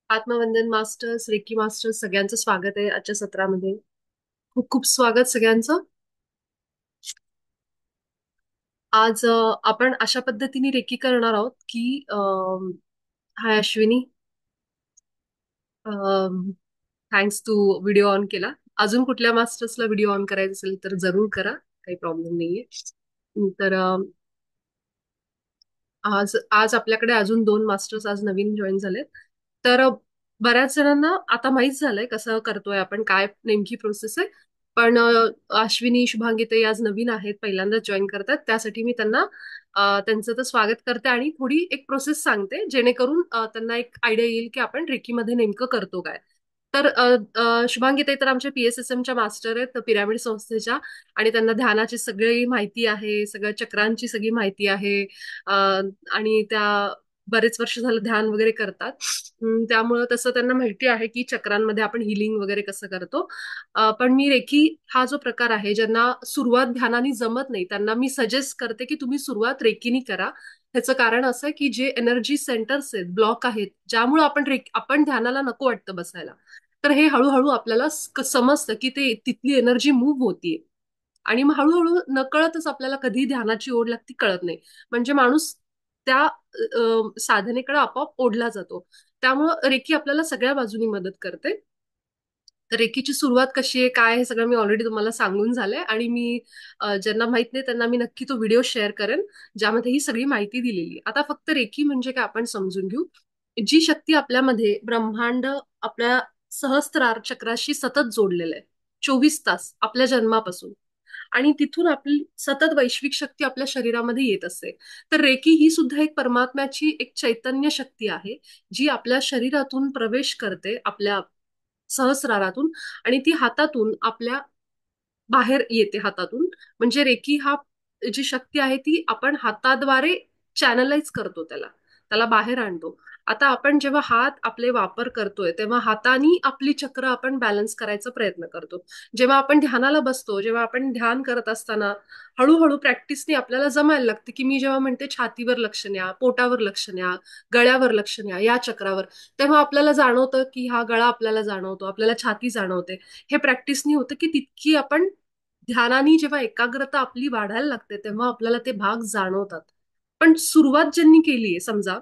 आत्मवंदन masters, recce masters सगळ्यांचं स्वागत आहे आजच्या सत्रामध्ये. खूप खूप स्वागत सगळ्यांचं. आज आपण अशा पद्धतीने रेकी करणार आहोत की हाय अश्विनी, थँक्स तू व्हिडिओ ऑन केला. अजून कुठल्या मास्टर्सला व्हिडिओ ऑन करायचा असेल तर जरूर करा, काही प्रॉब्लेम नाहीये. तर आज आज आपल्याकडे अजून दोन मास्टर्स आज नवीन जॉईन झालेत. तर बऱ्याच जणांना आता माहित झालंय कसं करतोय आपण, काय नेमकी प्रोसेस आहे. पण अश्विनी, शुभांगी ते आज नवीन आहेत, पहिल्यांदाच जॉईन करतात, त्यासाठी मी त्यांना त्यांचं तर स्वागत करते आणि थोडी एक प्रोसेस सांगते जेणेकरून त्यांना एक आयडिया येईल की आपण रेकीमध्ये नेमकं करतो काय. तर शुभांगी ताई तर आमच्या PSSM च्या मास्टर आहेत पिरामिड संस्थेच्या, आणि त्यांना ध्यानाची सगळी माहिती आहे, सगळ्या चक्रांची सगळी माहिती आहे. आणि त्या बरेच वर्ष झालं ध्यान वगैरे करतात. त्यामुळं तसं त्यांना माहिती आहे की चक्रांमध्ये आपण हिलिंग वगैरे कसं करतो. पण मी रेकी हा जो प्रकार आहे, ज्यांना सुरुवात ध्यानाने जमत नाही त्यांना मी सजेस्ट करते की तुम्ही सुरुवात रेकीनी करा. ह्याचं कारण असं आहे की जे एनर्जी सेंटर्स आहेत, ब्लॉक आहेत, ज्यामुळे आपण ध्यानाला नको वाटतं बसायला, तर हे हळूहळू आपल्याला समजतं की ते तिथली एनर्जी मूव्ह होतीये. आणि मग हळूहळू नकळतच आपल्याला कधी ध्यानाची ओढ लागती कळत नाही. म्हणजे माणूस त्या साधनेकडे आपोआप ओढला जातो. त्यामुळं रेकी आपल्याला सगळ्या बाजूनी मदत करते. तर रेकीची सुरुवात कशी आहे, काय, हे सगळं मी ऑलरेडी तुम्हाला सांगून झालंय. आणि मी ज्यांना माहित नाही त्यांना मी नक्की तो व्हिडिओ शेअर करेन, ज्यामध्ये ही सगळी माहिती दिलेली आहे. आता फक्त रेकी म्हणजे काय आपण समजून घेऊ. जी शक्ती आपल्यामध्ये ब्रह्मांड आपल्या सहस्त्रार चक्राशी सतत जोडलेलं आहे, 24 तास आपल्या जन्मापासून. आणि तिथून आपली सतत वैश्विक शक्ती आपल्या शरीरामध्ये येत असते. तर रेकी ही सुद्धा एक परमात्म्याची एक चैतन्य शक्ती आहे, जी आपल्या शरीरातून प्रवेश करते, आपल्या सहस्रारातून, आणि ती हातातून आपल्या बाहेर येते हातातून. म्हणजे रेकी हा जी शक्ती आहे ती आपण हाताद्वारे चॅनलाइज करतो, त्याला त्याला बाहेर आणतो. आता आपण जेव्हा हात आपले वापर करतोय तेव्हा हातानी आपली चक्र आपण बॅलन्स करायचा प्रयत्न करतो. जेव्हा आपण ध्यानाला बसतो, जेव्हा आपण ध्यान करत असताना हळूहळू प्रॅक्टिसने आपल्याला जमायला लागते की मी जेव्हा म्हणते छातीवर लक्ष न्या, पोटावर लक्ष न्या, गळ्यावर लक्ष न्या, या चक्रावर, तेव्हा आपल्याला जाणवतं की हा गळा आपल्याला जाणवतो, आपल्याला छाती जाणवते. हे प्रॅक्टिसनी होतं की तितकी आपण ध्यानाने जेव्हा एकाग्रता आपली वाढायला लागते तेव्हा आपल्याला ते भाग जाणवतात. पण सुरुवात ज्यांनी केलीये समजा,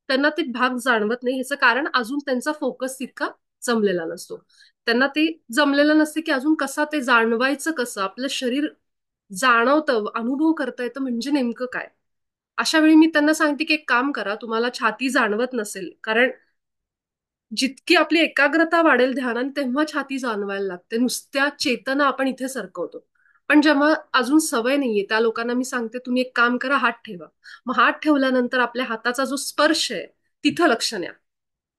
त्यांना ते भाग जाणवत नाही. ह्याचं कारण अजून त्यांचा फोकस तितका जमलेला नसतो. त्यांना ते जमलेलं नसते की अजून कसा ते जाणवायचं, कसं आपलं शरीर जाणवतं, अनुभव करता येतं म्हणजे नेमकं काय. अशा वेळी मी त्यांना सांगते की एक काम करा, तुम्हाला छाती जाणवत नसेल, कारण जितकी आपली एकाग्रता वाढेल ध्यानाने तेव्हा छाती जाणवायला लागते. नुसत्या चेतना आपण इथे सरकवतो. पण जेव्हा अजून सवय नाहीये त्या लोकांना मी सांगते तुम्ही एक काम करा, हात ठेवा. मग हात ठेवल्यानंतर आपल्या हाताचा जो स्पर्श आहे तिथं लक्ष न्या.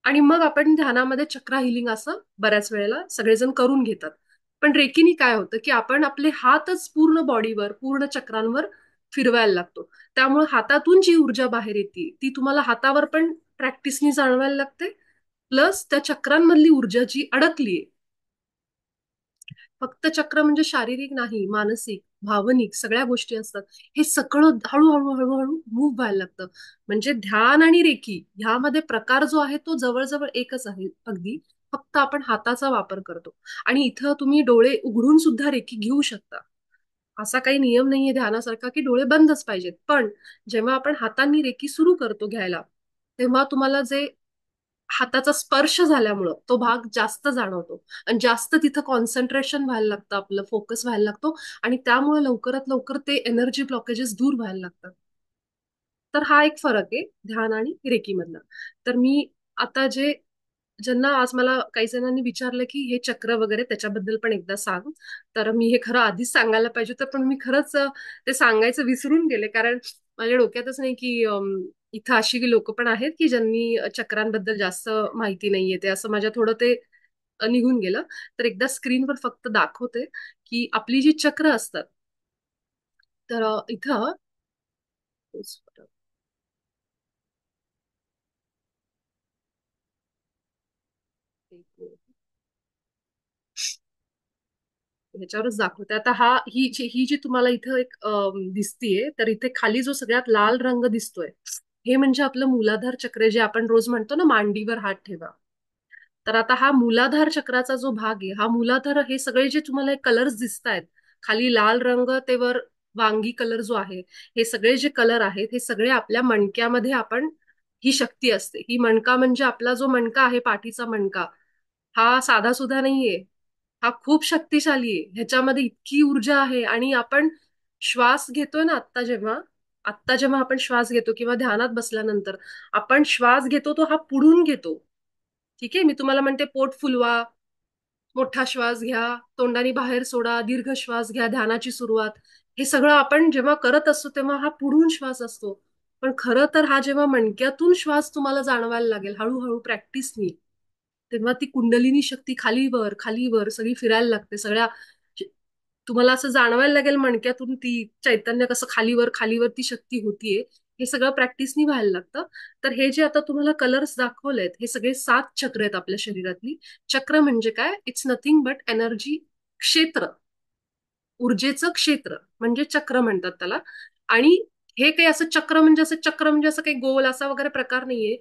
आणि मग आपण ध्यानामध्ये चक्रा हिलिंग असं बऱ्याच वेळेला सगळेजण करून घेतात. पण रेकीनी काय होतं की आपण आपले हातच पूर्ण बॉडीवर, पूर्ण चक्रांवर फिरवायला लागतो. त्यामुळे हातातून जी ऊर्जा बाहेर येते ती तुम्हाला हातावर पण प्रॅक्टिसनी जाणवायला लागते. प्लस त्या चक्रांमधली ऊर्जा जी अडकलीये, फक्त चक्र म्हणजे शारीरिक नाही, मानसिक, भावनिक सगळ्या गोष्टी असतात. हे सगळं हळूहळू हळूहळू मूव्ह व्हायला लागतं. म्हणजे ध्यान आणि रेकी ह्यामध्ये प्रकार जो आहे तो जवळजवळ एकच आहे अगदी. फक्त आपण हाताचा वापर करतो. आणि इथं तुम्ही डोळे उघडून सुद्धा रेकी घेऊ शकता. असा काही नियम नाहीये ध्यानासारखा की डोळे बंदच पाहिजेत. पण जेव्हा आपण हातांनी रेकी सुरू करतो घ्यायला, तेव्हा तुम्हाला जे हाताचा स्पर्श झाल्यामुळं तो भाग जास्त जाणवतो. आणि जास्त तिथं कॉन्सन्ट्रेशन व्हायला लागतं, आपलं फोकस व्हायला लागतो. आणि त्यामुळे लवकरात लवकर ते एनर्जी ब्लॉकेजेस दूर व्हायला लागतात. तर हा एक फरक आहे ध्यान आणि रेकी मधला. तर मी आता ज्यांना आज मला काही जणांनी विचारलं की हे चक्र वगैरे त्याच्याबद्दल पण एकदा सांग, तर मी हे खरं आधीच सांगायला पाहिजे होतं, पण मी खरंच ते सांगायचं विसरून गेले. कारण माझ्या डोक्यातच नाही की इथं अशी लोक पण आहेत की ज्यांनी चक्रांबद्दल जास्त माहिती नाहीये, ते असं माझ्या थोडं ते निघून गेलं. तर एकदा स्क्रीनवर फक्त दाखवते की आपली जी चक्र असतात, तर इथं ह्याच्यावरच दाखवते. आता ही जी तुम्हाला इथं एक दिसतीये, तर इथे खाली जो सगळ्यात लाल रंग दिसतोय, हे म्हणजे आपलं मूलाधार चक्र, जे आपण रोज म्हणतो ना मांडीवर हात ठेवा. तर आता हा मूलाधार चक्राचा जो भाग आहे, हा मूलाधार, हे सगळे जे तुम्हाला कलर्स दिसत आहेत, खाली लाल रंग ते वर वांगी कलर जो आहे, हे सगळे जे कलर आहेत, हे सगळे आपल्या मणक्यामध्ये आपण, ही शक्ती असते. ही मणका म्हणजे आपला जो मणका आहे, पाठीचा मणका, हा साधा सुद्धा नाहीये. हा खूप शक्तिशाली आहे. ह्याच्यामध्ये इतकी ऊर्जा आहे. आणि आपण श्वास घेतोय ना, आत्ता जेव्हा आपण श्वास घेतो किंवा ध्यानात बसल्यानंतर आपण श्वास घेतो, तो हा पुढून घेतो. ठीक आहे, मी तुम्हाला म्हणते पोट फुलवा, मोठा श्वास घ्या, तोंडाने बाहेर सोडा, दीर्घ श्वास घ्या, ध्यानाची सुरुवात. हे सगळं आपण जेव्हा करत असतो तेव्हा हा पुढून श्वास असतो. पण खरं तर हा जेव्हा मणक्यातून श्वास तुम्हाला जाणवायला लागेल हळूहळू प्रॅक्टिसनी, तेव्हा ती कुंडलिनी शक्ती खालीवर खालीवर सगळी फिरायला लागते. तुम्हाला असं जाणवायला लागेल मणक्यातून ती चैतन्य कसं खालीवर खालीवर ती शक्ती होतीये. हे सगळं प्रॅक्टिसनी व्हायला लागतं. तर हे जे आता तुम्हाला कलर्स दाखवलेत, हे सगळे 7 चक्र आहेत आपल्या शरीरातली. चक्र म्हणजे काय? इट्स नथिंग बट एनर्जी क्षेत्र, ऊर्जेचं क्षेत्र म्हणजे चक्र म्हणतात त्याला. आणि हे काही असं चक्र म्हणजे असं काही गोल असा वगैरे प्रकार नाहीये.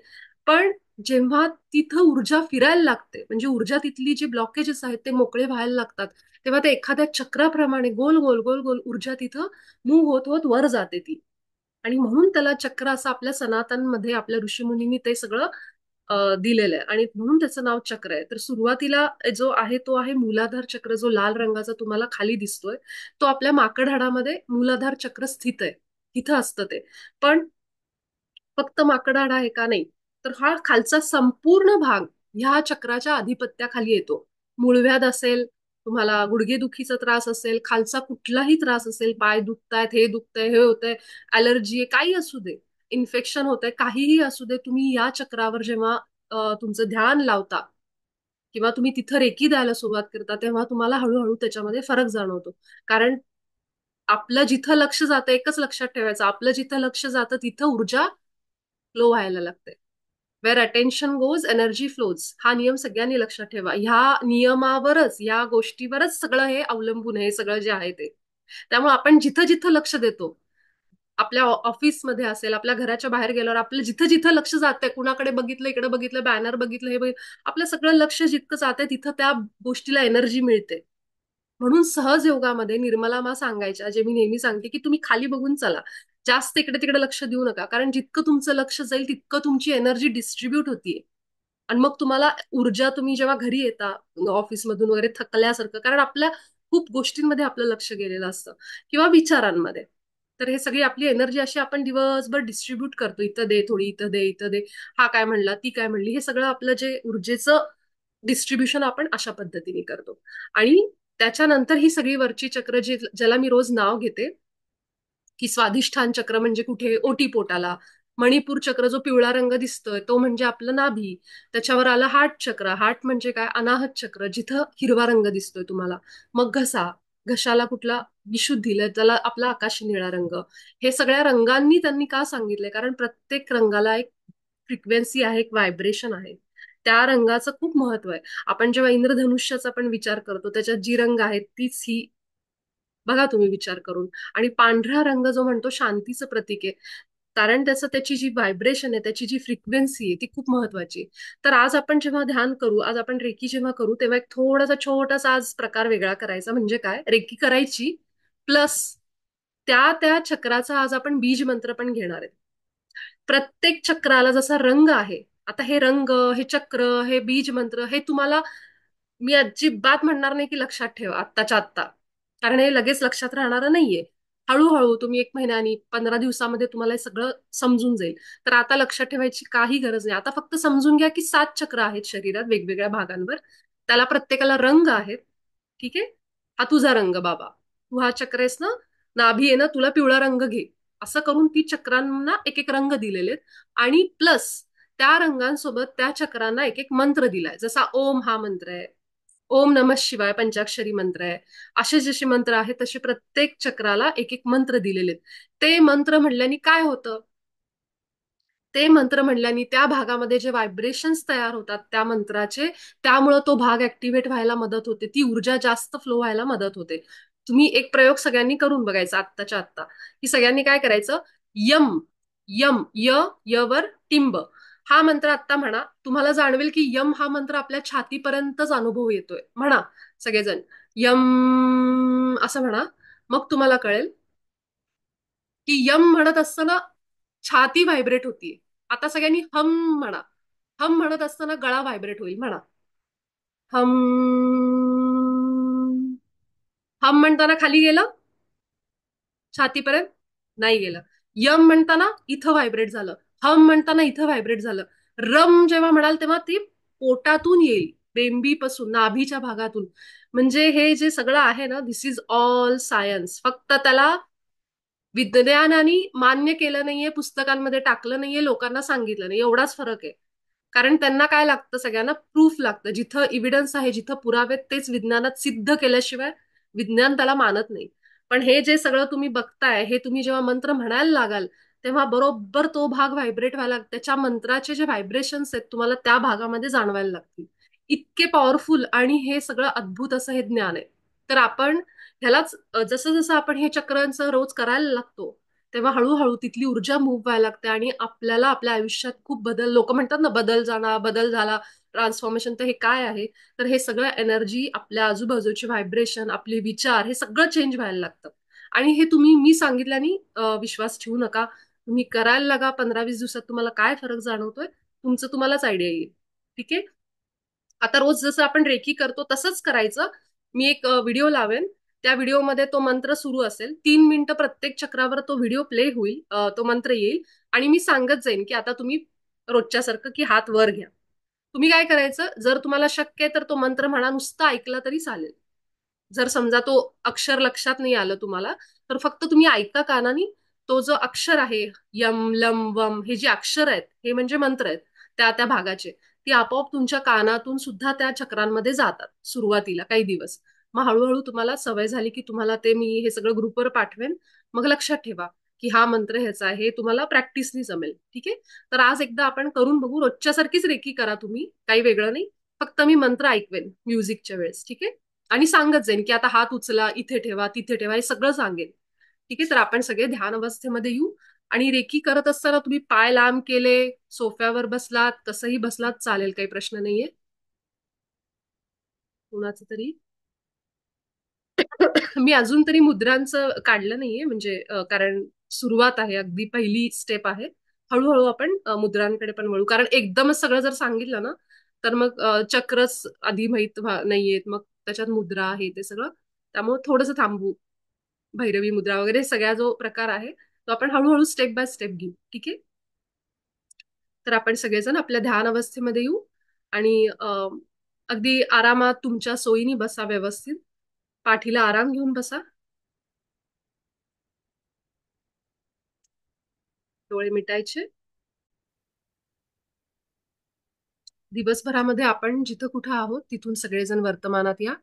पण जेव्हा तिथं ऊर्जा फिरायला लागते, म्हणजे ऊर्जा तिथली जी ब्लॉकेजेस आहेत ते मोकळे व्हायला लागतात, तेव्हा ते एखाद्या चक्राप्रमाणे गोल गोल गोल गोल ऊर्जा तिथं मूव्ह होत होत वर जाते ती. आणि म्हणून त्याला चक्र असं आपल्या सनातनमध्ये आपल्या ऋषीमुनींनी ते सगळं दिलेलं आहे. आणि म्हणून त्याचं नाव चक्र आहे. तर सुरुवातीला जो आहे तो आहे मूलाधार चक्र, जो लाल रंगाचा तुम्हाला खाली दिसतोय. तो आपल्या माकड हाडामध्ये मूलाधार चक्र स्थित आहे. तिथं असतं ते. पण फक्त माकड हाड आहे का? नाही. तर हा खालचा संपूर्ण भाग ह्या चक्राच्या अधिपत्याखाली येतो. मूळव्याध असेल, तुम्हाला गुडघेदुखीचा त्रास असेल, खालचा कुठलाही त्रास असेल, पाय दुखतायत, हे दुखतंय, हे होतंय, अलर्जी आहे, काही असू दे, इन्फेक्शन होतंय, काहीही असू दे, तुम्ही या चक्रावर जेव्हा तुमचं ध्यान लावता किंवा तुम्ही तिथं रेकी द्यायला सुरुवात करता, तेव्हा तुम्हाला हळूहळू त्याच्यामध्ये फरक जाणवतो. कारण आपलं जिथं लक्ष जातं, एकच लक्षात ठेवायचं, आपलं जिथं लक्ष जातं तिथं ऊर्जा फ्लो व्हायला लागते. Where attention goes energy flows, हा नियम सगळ्यांनी लक्षात ठेवा. ह्या नियमावरच, या गोष्टीवरच सगळं हे अवलंबून आहे, हे सगळं जे आहे ते. त्यामुळे आपण जिथं जिथं लक्ष देतो, आपल्या ऑफिसमध्ये असेल, आपल्या घराच्या बाहेर गेल्यावर आपलं जिथं जिथं लक्ष जातंय, कुणाकडे बघितलं, इकडे बघितलं, बॅनर बघितलं, हे बघितलं, आपलं सगळं लक्ष जितकं जातंय तिथं त्या गोष्टीला एनर्जी मिळते. म्हणून सहज योगामध्ये निर्मला मा सांगायच्या, जे मी नेहमी सांगते, की तुम्ही खाली बघून चला, जास्त इकडे तिकडे लक्ष देऊ नका. कारण जितकं तुमचं लक्ष जाईल तितकं तुमची एनर्जी डिस्ट्रीब्यूट होतीये. आणि मग तुम्हाला ऊर्जा, तुम्ही जेव्हा घरी येता ऑफिसमधून वगैरे थकल्यासारखं, कारण आपल्या खूप गोष्टींमध्ये आपलं लक्ष गेलेलं असतं किंवा विचारांमध्ये. तर हे सगळी आपली एनर्जी अशी आपण दिवसभर डिस्ट्रीब्यूट करतो, इथं दे थोडी, इथं दे, इथं दे, हा काय म्हणला, ती काय म्हणली, हे सगळं आपलं जे ऊर्जेचं डिस्ट्रीब्युशन आपण अशा पद्धतीने करतो. आणि त्याच्यानंतर ही सगळी वरची चक्र, जी ज्याला मी रोज नाव घेते, की स्वाधिष्ठान चक्र म्हणजे कुठे? ओटीपोटाला. मणिपूर चक्र, जो पिवळा रंग दिसतोय, तो म्हणजे आपलं नाभी. त्याच्यावर आलं हार्ट चक्र. हार्ट म्हणजे काय? अनाहत चक्र, जिथं हिरवा रंग दिसतोय तुम्हाला. मग घसा, घशाला कुठला? विशुद्धीला, त्याला आपला आकाशी निळा रंग. हे सगळ्या रंगांनी त्यांनी का सांगितलंय? कारण प्रत्येक रंगाला एक फ्रिक्वेन्सी आहे, एक व्हायब्रेशन आहे. त्या रंगाचं खूप महत्व आहे. आपण जेव्हा इंद्रधनुष्याचा पण विचार करतो, त्याच्यात जी रंग आहेत तीच ही, बघा तुम्ही विचार करून. आणि पांढरा रंग जो म्हणतो, शांतीचं प्रतीक आहे. कारण त्याची जी व्हायब्रेशन आहे, त्याची जी फ्रिक्वेन्सी आहे, ती खूप महत्वाची आहे. तर आज आपण जेव्हा ध्यान करू, आज आपण रेकी जेव्हा करू, तेव्हा एक थोडासा छोटासा आज प्रकार वेगळा करायचा. म्हणजे काय? रेकी करायची प्लस त्या त्या चक्राचा आज आपण बीज मंत्र पण घेणार आहे. प्रत्येक चक्राला जसा रंग आहे, आता हे रंग, हे चक्र, हे बीज मंत्र, हे तुम्हाला मी अजिबात म्हणणार नाही की लक्षात ठेवा आत्ताच्या आत्ता. कारण हे लगेच लक्षात राहणारं नाहीये. हळूहळू तुम्ही 1 महिन्यानी, 15 दिवसामध्ये तुम्हाला हे सगळं समजून जाईल. तर आता लक्षात ठेवायची काही गरज नाही. आता फक्त समजून घ्या की 7 चक्र आहेत शरीरात वेगवेगळ्या भागांवर. त्याला प्रत्येकाला रंग आहेत. ठीक आहे? हा तुझा रंग बाबा, तू हा चक्र आहेस ना, नाभी आहे ना, तुला पिवळा रंग घे. असं करून ती चक्रांना एक एक रंग दिलेले आहेत. आणि प्लस त्या रंगांसोबत त्या चक्रांना एक एक मंत्र दिलाय. जसा ओम हा मंत्र आहे, ओम नमः शिवाय पंचाक्षरी मंत्र आहे. असे जसे मंत्र आहेत तसे प्रत्येक चक्राला एक एक मंत्र दिलेले आहेत. ते मंत्र म्हणल्याने काय होतं? ते मंत्र म्हणल्याने त्या भागामध्ये जे व्हायब्रेशन्स तयार होतात त्या मंत्राचे, त्यामुळं तो भाग ऍक्टिव्हेट व्हायला मदत होते, ती ऊर्जा जास्त फ्लो व्हायला मदत होते. तुम्ही एक प्रयोग सगळ्यांनी करून बघायचा आत्ताच्या आत्ता, की सगळ्यांनी काय करायचं? यम, यम, य, य वर टिंब, हा मंत्र आत्ता म्हणा, तुम्हाला जाणवेल की यम हा मंत्र आपल्या छातीपर्यंतच अनुभव येतोय. म्हणा सगळेजण, यम असं म्हणा. मग तुम्हाला कळेल की यम म्हणत असताना छाती व्हायब्रेट होतीये. आता सगळ्यांनी हम म्हणा. हम म्हणत असताना गळा व्हायब्रेट होईल. म्हणा हम. हम म्हणताना खाली गेलं छातीपर्यंत, नाही गेलं. यम म्हणताना इथं व्हायब्रेट झालं. हम म्हणताना इथं व्हायब्रेट झालं. रम जेव्हा म्हणाल तेव्हा ती पोटातून येईल, बेंबीपासून, नाभीच्या भागातून. म्हणजे हे जे सगळं आहे ना, दिस इज ऑल सायन्स. फक्त त्याला विज्ञानाने मान्य केलं नाहीये, पुस्तकांमध्ये टाकलं नाहीये, लोकांना सांगितलं नाही, एवढाच फरक आहे. कारण त्यांना काय लागतं, सगळ्यांना प्रूफ लागतं. जिथं इव्हिडन्स आहे, जिथं पुरावे आहेत, तेच विज्ञानात सिद्ध केल्याशिवाय विज्ञान त्याला मानत नाही. पण हे जे सगळं तुम्ही बघताय, हे तुम्ही जेव्हा मंत्र म्हणायला लागाल तेव्हा बरोबर तो भाग व्हायब्रेट व्हायला त्याच्या मंत्राचे जे व्हायब्रेशन्स आहेत तुम्हाला त्या भागामध्ये जाणवायला लागतील. इतके पॉवरफुल आणि हे सगळं अद्भुत असं हे ज्ञान आहे. तर आपण ह्यालाच जसं जसं आपण हे चक्रांचं रोज करायला लागतो, तेव्हा हळूहळू तिथली ऊर्जा मूव्ह व्हायला लागते आणि आपल्याला आपल्या आयुष्यात खूप बदल, लोक म्हणतात ना बदल जाणार, बदल झाला, ट्रान्सफॉर्मेशन. तर हे काय आहे, तर हे सगळं एनर्जी, आपल्या आजूबाजूची व्हायब्रेशन, आपले विचार, हे सगळं चेंज व्हायला लागतं. आणि हे तुम्ही मी सांगितल्याने विश्वास ठेवू नका. तुम्ही करायला लागा, 15-20 दिवसात तुम्हाला काय फरक जाणवतोय तुमचं तुम्हालाच आयडिया येईल. ठीक आहे. आता रोज जसं आपण रेकी करतो तसंच करायचं. मी एक व्हिडिओ लावेन, त्या व्हिडिओमध्ये तो मंत्र सुरू असेल, 3 मिनिटं प्रत्येक चक्रावर तो व्हिडिओ प्ले होईल, तो मंत्र येईल. आणि मी सांगत जाईन की आता तुम्ही रोजच्या सारखं की हात वर घ्या. तुम्ही काय करायचं, जर तुम्हाला शक्य आहे तर तो मंत्र म्हणा, नुसता ऐकला तरी चालेल. जर समजा तो अक्षर लक्षात नाही आलं तुम्हाला, तर फक्त तुम्ही ऐका कानानी. तो जो अक्षर आहे, यम लम वम, हे जे अक्षर आहेत हे म्हणजे मंत्र आहेत त्या त्या भागाचे. ती आपोआप तुमच्या कानातून सुद्धा त्या चक्रांमध्ये जातात सुरुवातीला काही दिवस. मग हळूहळू तुम्हाला सवय झाली की तुम्हाला ते मी हे सगळं ग्रुपवर पाठवेन. मग लक्षात ठेवा की हा मंत्र ह्याचा आहे, तुम्हाला प्रॅक्टिसनी जमेल. ठीक आहे. तर आज एकदा आपण करून बघू. रोजच्या सारखीच रेकी करा तुम्ही, काही वेगळं नाही. फक्त मी मंत्र ऐकवेन म्युझिकच्या वेळेस. ठीक आहे. आणि सांगत जाईन की आता हात उचला, इथे ठेवा, तिथे ठेवा, हे सगळं सांगेन. ठीक आहे. तर आपण सगळे ध्यान अवस्थेमध्ये येऊ. आणि रेकी करत असताना तुम्ही पाय लांब केले, सोफ्यावर बसलात, कसंही बसलात चालेल, काही प्रश्न नाहीये. कुणाचं तरी मी अजून तरी मुद्रांचं काढलं नाहीये, म्हणजे कारण सुरुवात आहे, अगदी पहिली स्टेप आहे. हळूहळू आपण मुद्रांकडे पण वळू, कारण एकदमच सगळं जर सांगितलं ना, तर मग चक्रच आधी माहित नाहीयेत, मग त्याच्यात मुद्रा आहे ते सगळं. त्यामुळे थोडंसं थांबू. भैरवी मुद्रा वगैरे सगळ्या जो प्रकार आहे तो आपण हळूहळू स्टेप बाय स्टेप घेऊ. ठीक आहे. तर आपण सगळेजण आपल्या ध्यान अवस्थेमध्ये येऊ. आणि अगदी आरामात तुमच्या सोयीने बसा व्यवस्थित. पाठीला आराम घेऊन बसा. डोळे मिटायचे. दिवसभरामध्ये आपण जिथं कुठं आहोत तिथून सगळेजण वर्तमानात या.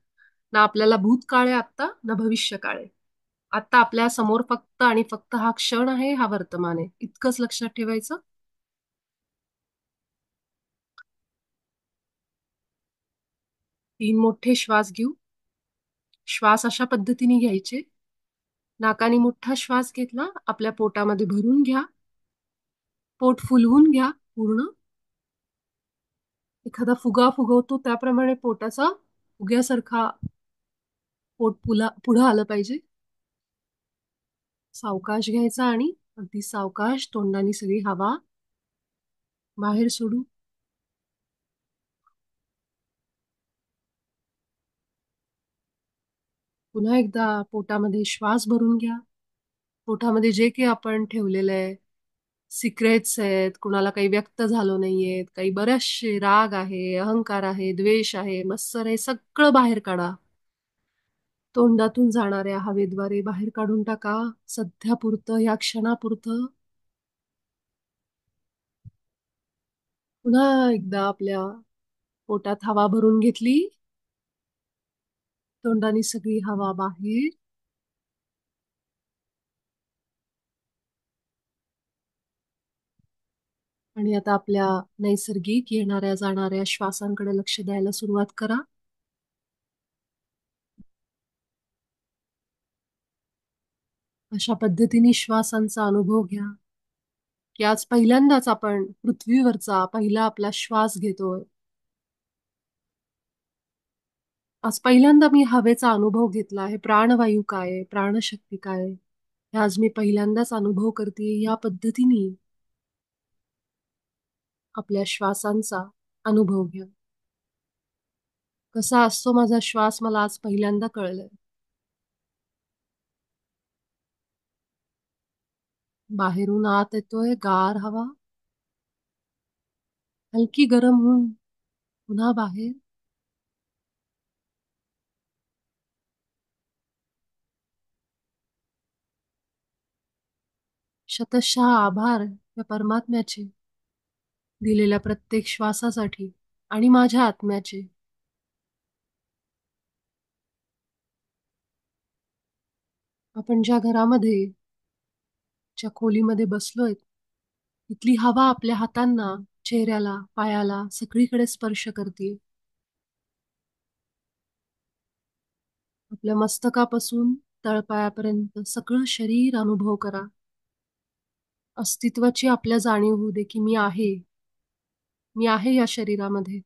ना आपल्याला भूतकाळ आहे आत्ता, ना भविष्य काळ आहे. आता आपल्या समोर फक्त आणि फक्त हा क्षण आहे, हा वर्तमान आहे, इतकंच लक्षात ठेवायचं. 3 मोठे श्वास घेऊ. श्वास अशा पद्धतीने घ्यायचे. नाकाने मोठा श्वास घेतला, आपल्या पोटामध्ये भरून घ्या. पोट फुलवून घ्या पूर्ण. एखादा फुगा फुगवतो त्याप्रमाणे पोटाचा फुग्यासारखा पोट पुढं आलं पाहिजे. सावकाश घ्यायचा आणि अगदी सावकाश तोंडाने सगळी हवा बाहेर सोडू. पुन्हा एकदा पोटामध्ये श्वास भरून घ्या. पोटामध्ये जे काही आपण ठेवलेलं आहे, सिक्रेट्स आहेत, कुणाला काही व्यक्त झालं नाहीयेत, काही बरेचसे राग आहे, अहंकार आहे, द्वेष आहे, मत्सर आहे, सगळं बाहेर काढा. तोंडातून जाणाऱ्या हवेद्वारे बाहेर काढून टाका. सध्यापुरतं, या क्षणापुरतं. पुन्हा एकदा आपल्या पोटात हवा भरून घेतली, तोंडाने सगळी हवा बाहेर. आणि आता आपल्या नैसर्गिक येणाऱ्या जाणाऱ्या श्वासांकडे लक्ष द्यायला सुरुवात करा. अशा पद्धतीने श्वासांचा अनुभव घ्या. की आज पहिल्यांदाच आपण पृथ्वीवरचा पहिला आपला श्वास घेतोय. आज पहिल्यांदा मी हवेचा अनुभव घेतला आहे. प्राणवायू काय आहे? प्राणशक्ती काय आहे? हे आज मी पहिल्यांदाच अनुभव करते. या पद्धतीने आपल्या श्वासांचा अनुभव घ्या. कसा असतो माझा श्वास मला आज पहिल्यांदा कळलंय. बाहेरून आत येतोय गार हवा, हलकी गरम होऊन पुन्हा बाहेर. शतशः आभार या परमात्म्याचे दिलेल्या प्रत्येक श्वासासाठी आणि माझ्या आत्म्याचे. आपण ज्या घरामध्ये, ज्या खोलीमध्ये बसलोय, तिथली हवा आपल्या हातांना, चेहऱ्याला, पायाला सगळीकडे स्पर्श करते. आपल्या मस्तकापासून तळपायापर्यंत सगळं शरीर अनुभव करा. अस्तित्वाची आपल्या जाणीव होऊ दे की मी आहे या शरीरामध्ये.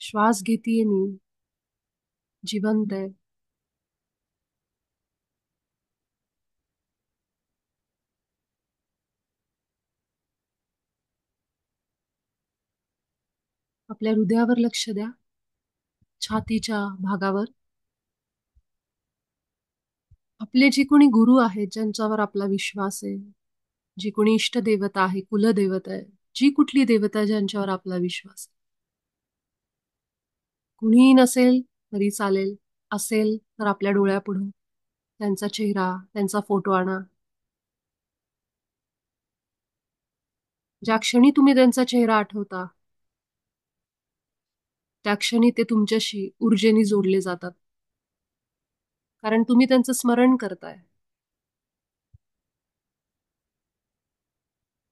श्वास घेतीये मी, जिवंत आहे. आपल्या हृदयावर लक्ष द्या, छातीच्या भागावर. आपले जे कोणी गुरु आहेत, ज्यांच्यावर आपला विश्वास आहे, जी कोणी इष्टदेवता आहे, कुलदेवता आहे, जी कुठली देवता आहे ज्यांच्यावर आपला विश्वास आहे. कुणीही नसेल तरी चालेल, असेल तर आपल्या डोळ्यापुढं त्यांचा चेहरा, त्यांचा फोटो आणा. ज्या क्षणी तुम्ही त्यांचा चेहरा आठवता, त्या क्षणी ते तुमच्याशी ऊर्जेने जोडले जातात. कारण तुम्ही त्यांचं स्मरण करताय.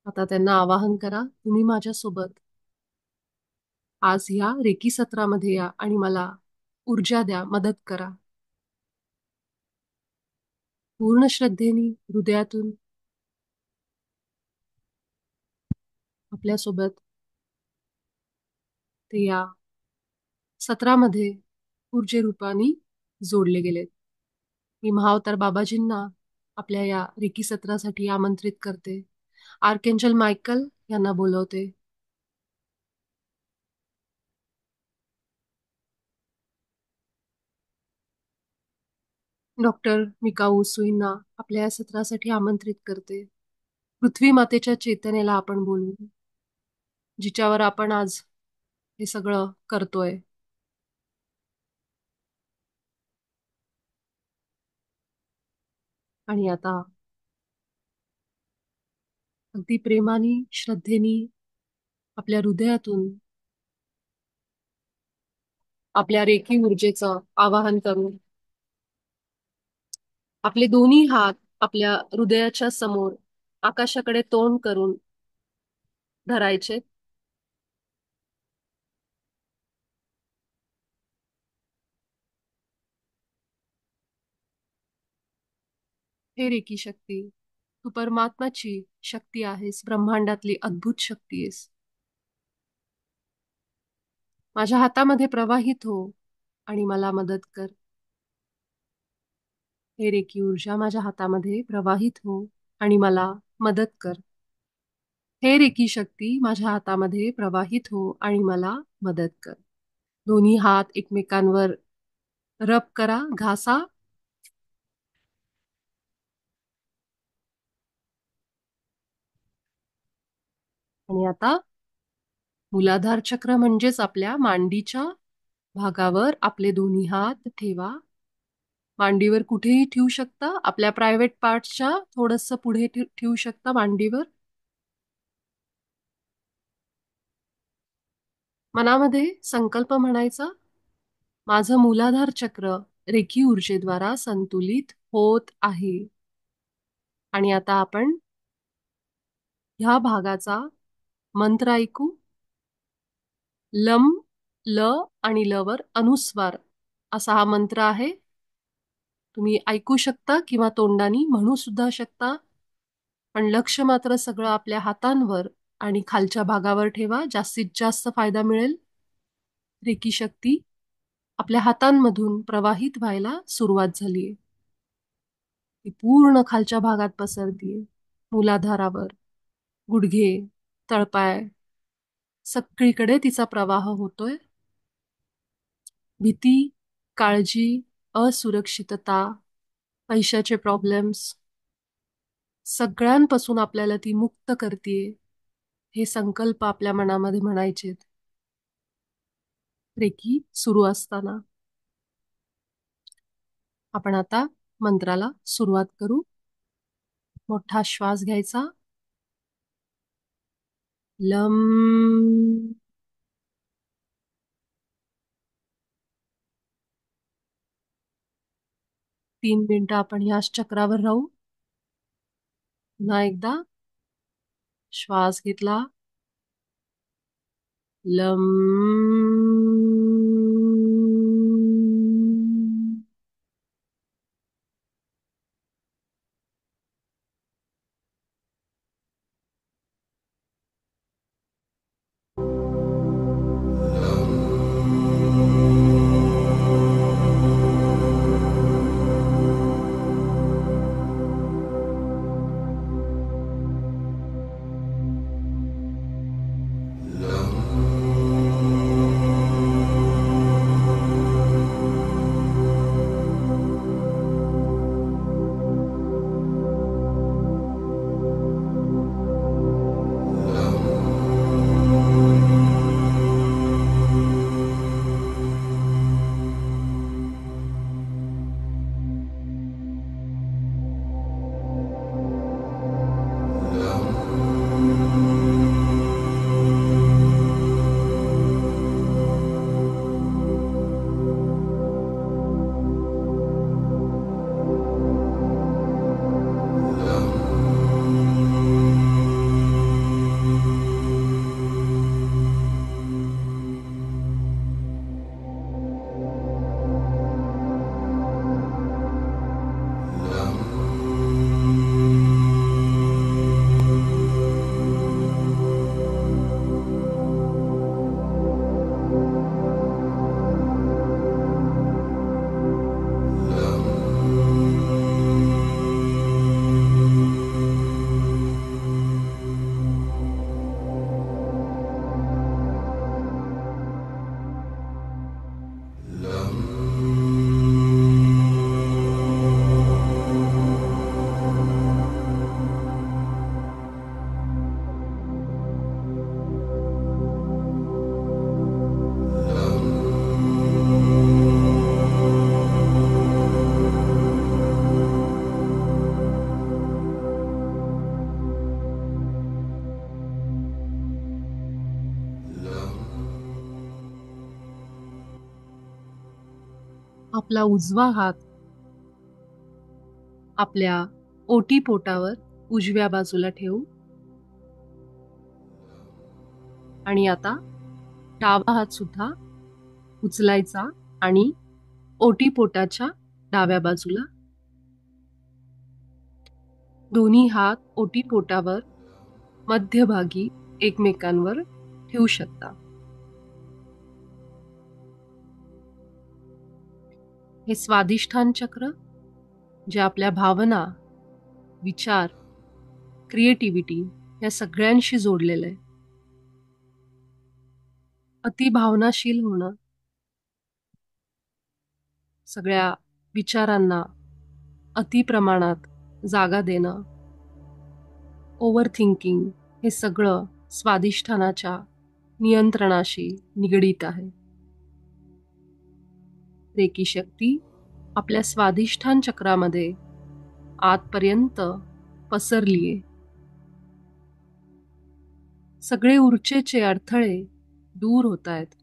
आता त्यांना आवाहन करा, तुम्ही माझ्यासोबत आज ह्या रेकी सत्रामध्ये या आणि मला ऊर्जा द्या, मदत करा. पूर्ण श्रद्धेने हृदयातून आपल्यासोबत ते या सत्रामध्ये ऊर्जेरूपाने जोडले गेलेत. मी महाअवतार बाबाजींना आपल्या या रेकी सत्रासाठी आमंत्रित करते. आर्केंजल मायकल यांना बोलवते. डॉक्टर मिकाऊ सुईंना आपल्या या सत्रासाठी आमंत्रित करते. पृथ्वी मातेच्या चेतनेला आपण बोलू, जिच्यावर आपण आज हे सगळं करतोय. आणि आता अगदी प्रेमाने, श्रद्धेने आपल्या हृदयातून आपल्या रेखी ऊर्जेचं आवाहन करून आपले दोन्ही हात आपल्या हृदयाच्या समोर आकाशाकडे तोंड करून धरायचे. हे रेकी शक्ती, तू परमात्माची शक्ती आहेस, ब्रह्मांडातली अद्भुत शक्ती आहेस. माझ्या हातामध्ये प्रवाहित हो आणि मला मदत कर. हे रेकी ऊर्जा माझ्या हातामध्ये प्रवाहित हो आणि मला मदत कर. हे रेकी शक्ती माझ्या हातामध्ये प्रवाहित हो आणि मला मदत कर. दोन्ही हात एकमेकांवर रब करा, घासा. आणि आता मूलाधार चक्र म्हणजेच आपल्या मांडीच्या भागावर आपले दोन्ही हात ठेवा. मांडीवर कुठेही ठेवू शकता, आपल्या प्रायव्हेट पार्टच्या थोडंसं पुढे ठेवू शकता मांडीवर. मनामध्ये संकल्प म्हणायचा, माझं मूलाधार चक्र रेखी ऊर्जेद्वारा संतुलित होत आहे. आणि आता आपण ह्या भागाचा मंत्र ऐकू. लम, ल आणि ल वर अनुस्वार असा हा मंत्र आहे. तुम्ही ऐकू शकता किंवा तोंडानी म्हणू सुद्धा शकता, पण लक्ष मात्र सगळं आपल्या हातांवर आणि खालच्या भागावर ठेवा. जास्तीत जास्त फायदा मिळेल. रेकी शक्ती आपल्या हातांमधून प्रवाहित व्हायला सुरुवात झालीये. ती पूर्ण खालच्या भागात पसरतीये. मूलाधारावर, गुडघे, तळपाय सगळीकडे तिचा प्रवाह होतोय. भीती, काळजी, असुरक्षितता, पैशाचे प्रॉब्लेम्स सगळ्यांपासून आपल्याला ती मुक्त करतीये. हे संकल्प आपल्या मनामध्ये म्हणायचेत. रेकी सुरू असताना आपण आता मंत्राला सुरुवात करू. मोठा श्वास घ्यायचा. लम. 3 मिनिटं आपण ह्याच चक्रावर राहू. पुन्हा एकदा श्वास घेतला. लम. आपला उजवा हात आपल्या ओटीपोटावर उजव्या बाजूला ठेवू आणि आता डावा हात सुद्धा उचलायचा आणि ओटीपोटाच्या डाव्या बाजूला. दोन्ही हात ओटीपोटावर मध्यभागी एकमेकांवर ठेवू शकता. हे स्वादिष्ठान चक्र जे आपल्या भावना, विचार, क्रिएटिव्हिटी या सगळ्यांशी जोडलेलं आहे. अति भावनाशील होणं, सगळ्या विचारांना अति प्रमाणात जागा देणं, ओव्हर थिंकिंग हे सगळं स्वादिष्ठानाच्या नियंत्रणाशी निगडीत आहे. रेकी शक्ती आपल्या स्वादिष्ठान चक्रामध्ये आतपर्यंत पसरलीये. सगळे ऊर्जेचे अडथळे दूर होत आहेत.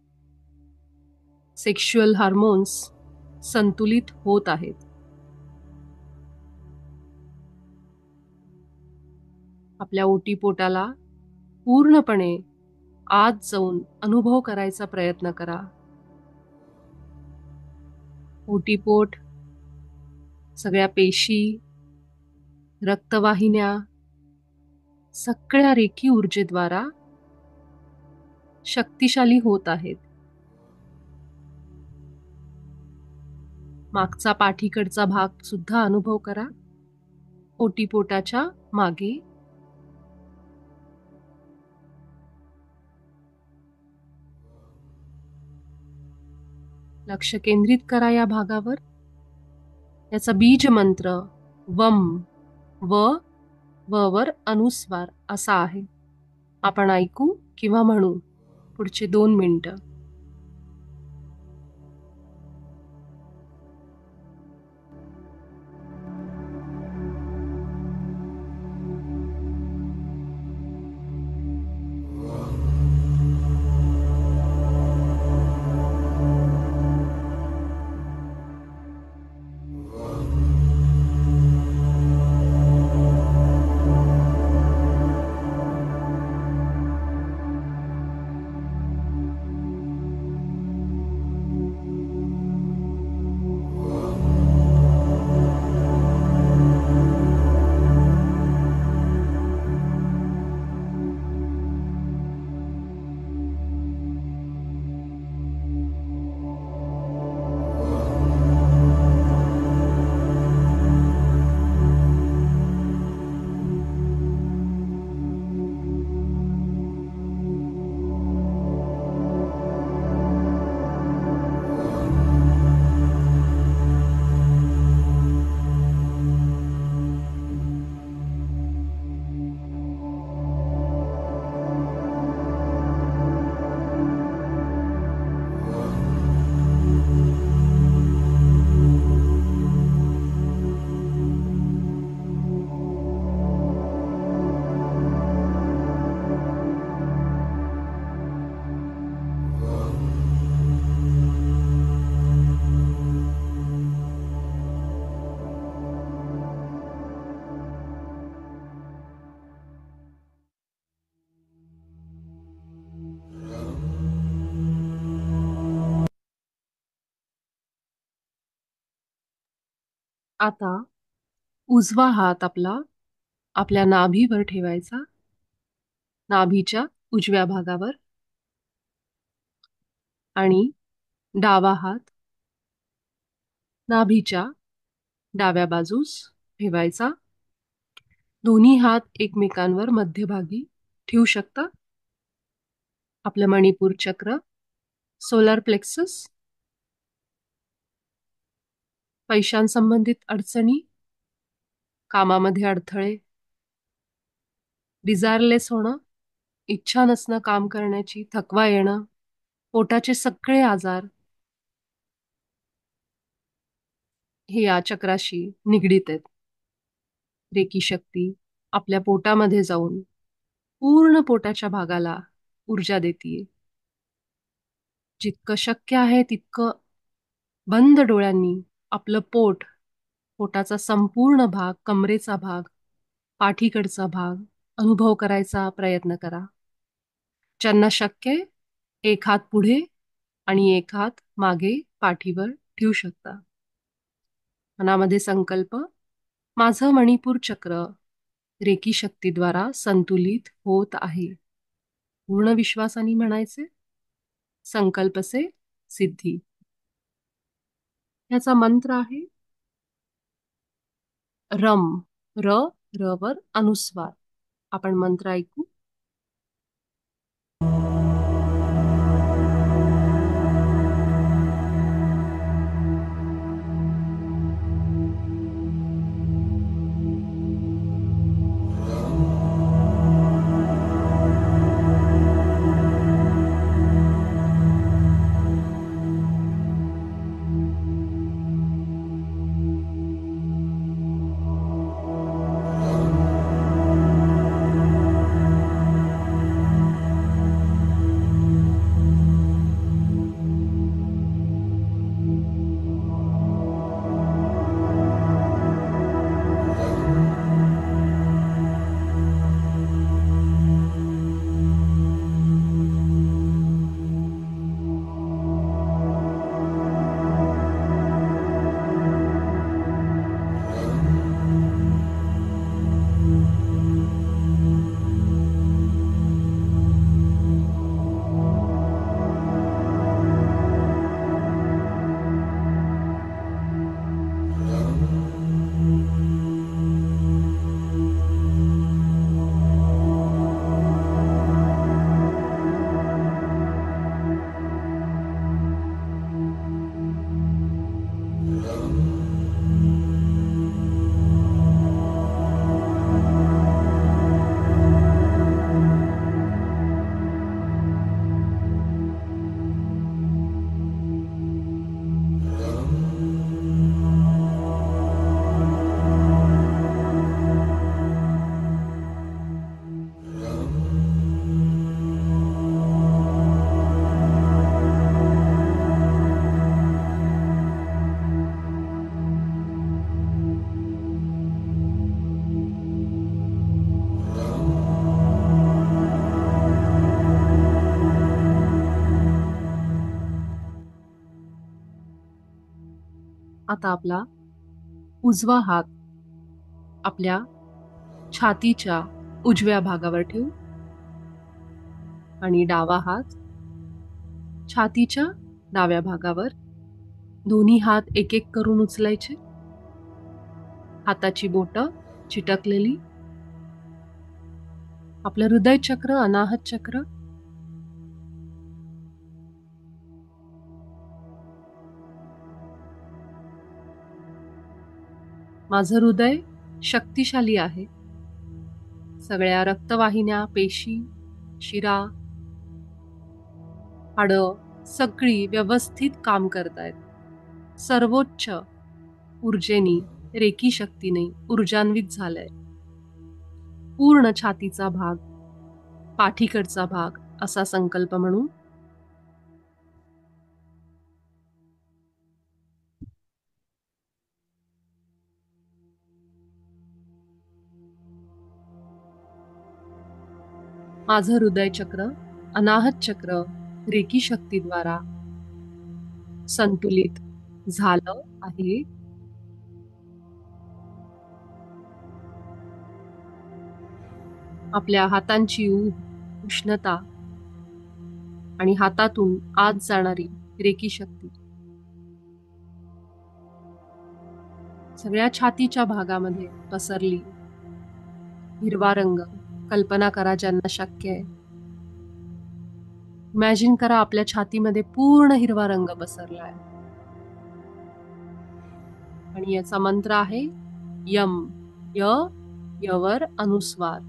सेक्शुअल हार्मोन्स संतुलित होत आहेत. आपल्या ओटीपोटाला पूर्णपणे आत जाऊन अनुभव करायचा प्रयत्न करा. ओटीपोट सगळ्या पेशी, रक्तवाहिन्या सगळ्या रेखी ऊर्जेद्वारा शक्तिशाली होत आहेत. मागचा पाठीकडचा भाग सुद्धा अनुभव करा. ओटीपोटाच्या मागे लक्ष केंद्रित करा या भागावर. याचा बीज मंत्र वम, व वर अनुस्वार असा आहे. आपण ऐकू किंवा म्हणू पुढचे 2 मिनिटं. आता उजवा हात आपल्या नाभीवर ठेवायचा, नाभीच्या उजव्या भागावर, आणि डावा हात नाभीच्या डाव्या बाजूस ठेवायचा. दोन्ही हात एकमेकांवर मध्यभागी ठेवू शकता. आपलं मणिपूर चक्र, सोलर प्लेक्सस, पैशांसंबंधित अडचणी, कामामध्ये अडथळे, डिझायरलेस होणं, इच्छा नसणं काम करण्याची, थकवा येणं, पोटाचे सगळे आजार हे या चक्राशी निगडीत आहेत. रेकी शक्ती आपल्या पोटामध्ये जाऊन पूर्ण पोटाच्या भागाला ऊर्जा देतीये. जितकं शक्य आहे तितकं बंद डोळ्यांनी आपलं पोटाचा संपूर्ण भाग, कमरेचा भाग, पाठीकडचा भाग अनुभव करायचा प्रयत्न करा. ज्यांना शक्य आहे एक हात पुढे आणि एक हात मागे पाठीवर ठेवू शकता. मनामध्ये संकल्प, माझं मणिपूर चक्र रेकी शक्तीद्वारा संतुलित होत आहे. पूर्ण विश्वासाने म्हणायचे. संकल्प से सिद्धी. याचा मंत्र आहे रम, र वर अनुस्वार. आपण मंत्र ऐकू. आता आपला उजवा हात आपल्या छातीच्या उजव्या भागावर ठेवू आणि डावा हात छातीच्या डाव्या भागावर. दोन्ही हात एक एक करून उचलायचे. हाताची बोटं चिटकलेली. आपलं हृदय चक्र, अनाहत चक्र. माझं हृदय शक्तिशाली आहे. सगळ्या रक्तवाहिन्या, पेशी, शिरा, हाडं सगळी व्यवस्थित काम करतायत. सर्वोच्च ऊर्जेनी, रेकी शक्तीने ऊर्जान्वित झालंय. पूर्ण छातीचा भाग, पाठीकडचा भाग असा संकल्प म्हणून. माझं हृदय चक्र, अनाहत चक्र रेकी शक्तीद्वारा संतुलित झालं आहे. आपल्या हातांची ऊब, उष्णता आणि हातातून आत जाणारी रेकी शक्ती सगळ्या छातीच्या भागामध्ये पसरली. हिरवा रंग कल्पना करा ज्यांना शक्य आहे. इमॅजिन करा आपल्या छातीमध्ये पूर्ण हिरवा रंग पसरलाय. आणि याचा मंत्र आहे यम. यवर अनुस्वार.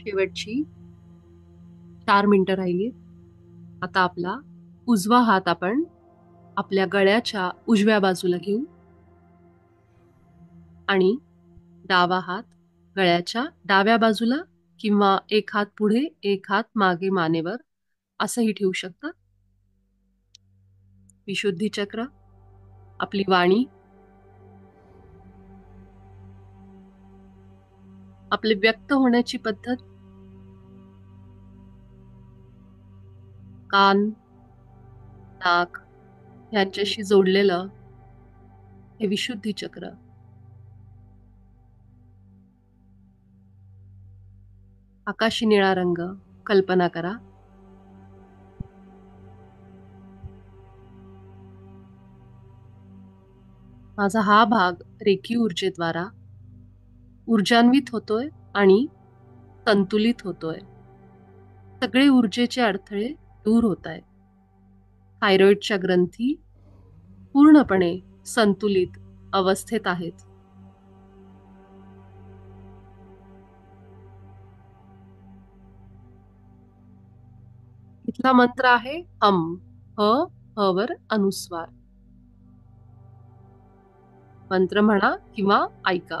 शेवटची 4 मिनिटं राहिली. आता आपला उजवा हात आपण आपल्या गळ्याच्या उजव्या बाजूला घेऊ आणि डावा हात गळ्याच्या डाव्या बाजूला किंवा एक हात पुढे एक हात मागे मानेवर असंही ठेवू शकता. विशुद्धी चक्र, आपली वाणी, आपले व्यक्त होण्याची पद्धत, कान, नाक यांच्याशी जोडलेलं हे विशुद्धी चक्र. आकाशी निळा रंग कल्पना करा. माझा हा भाग रेखी ऊर्जेद्वारा ऊर्जान्वित होतोय आणि संतुलित होतोय. सगळे ऊर्जेचे अडथळे दूर होत आहेत. थायरॉइडच्या ग्रंथी पूर्णपणे संतुलित अवस्थेत आहेत. इथला मंत्र आहे हम. ह. ह वर अनुस्वार. मंत्र म्हणा किंवा ऐका.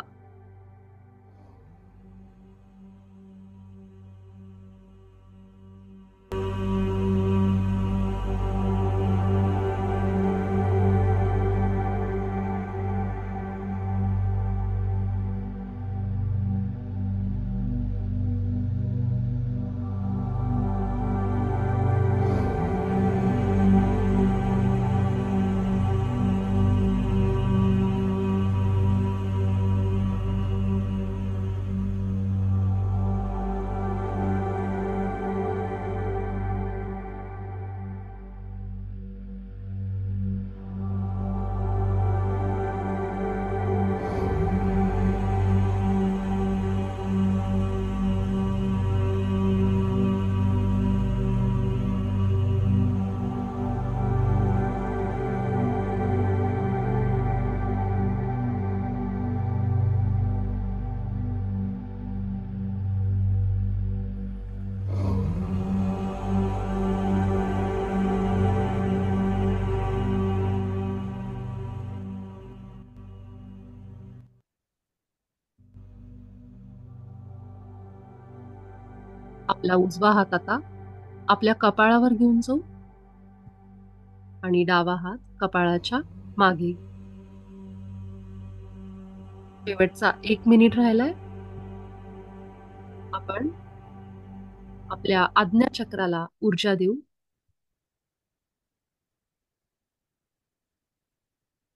आपला उजवा हात आता आपल्या कपाळावर घेऊन जाऊ आणि डावा हात कपाळाच्या मागे. शेवटचा 1 मिनिट राहिलाय. आपण आपल्या आज्ञाचक्राला ऊर्जा देऊ.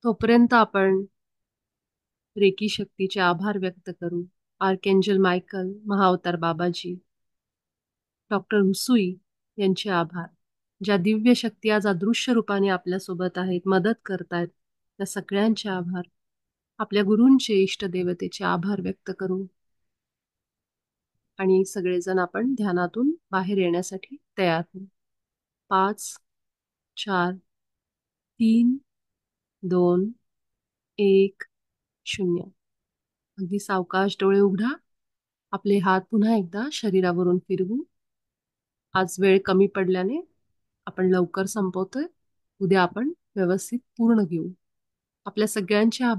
तोपर्यंत आपण रेकी शक्तीचे आभार व्यक्त करू. आर्केंजल मायकल, महाअवतार बाबाजी, डॉक्टर हुसुई यांचे आभार. ज्या दिव्य शक्ती आज अदृश्य रूपाने आपल्यासोबत आहेत, मदत करतायत, त्या सगळ्यांचे आभार. आपल्या गुरूंचे, इष्टदेवतेचे आभार व्यक्त करू आणि सगळेजण आपण ध्यानातून बाहेर येण्यासाठी तयार होऊ. 5, 4, 3, 2, 1, 0. अगदी सावकाश डोळे उघडा. आपले हात पुन्हा एकदा शरीरावरून फिरवू. आज वेळ कमी पडल्याने आपण लवकर संपवतोय. उद्या आपण व्यवस्थित पूर्ण घेऊ. आपल्या सगळ्यांचे आभार.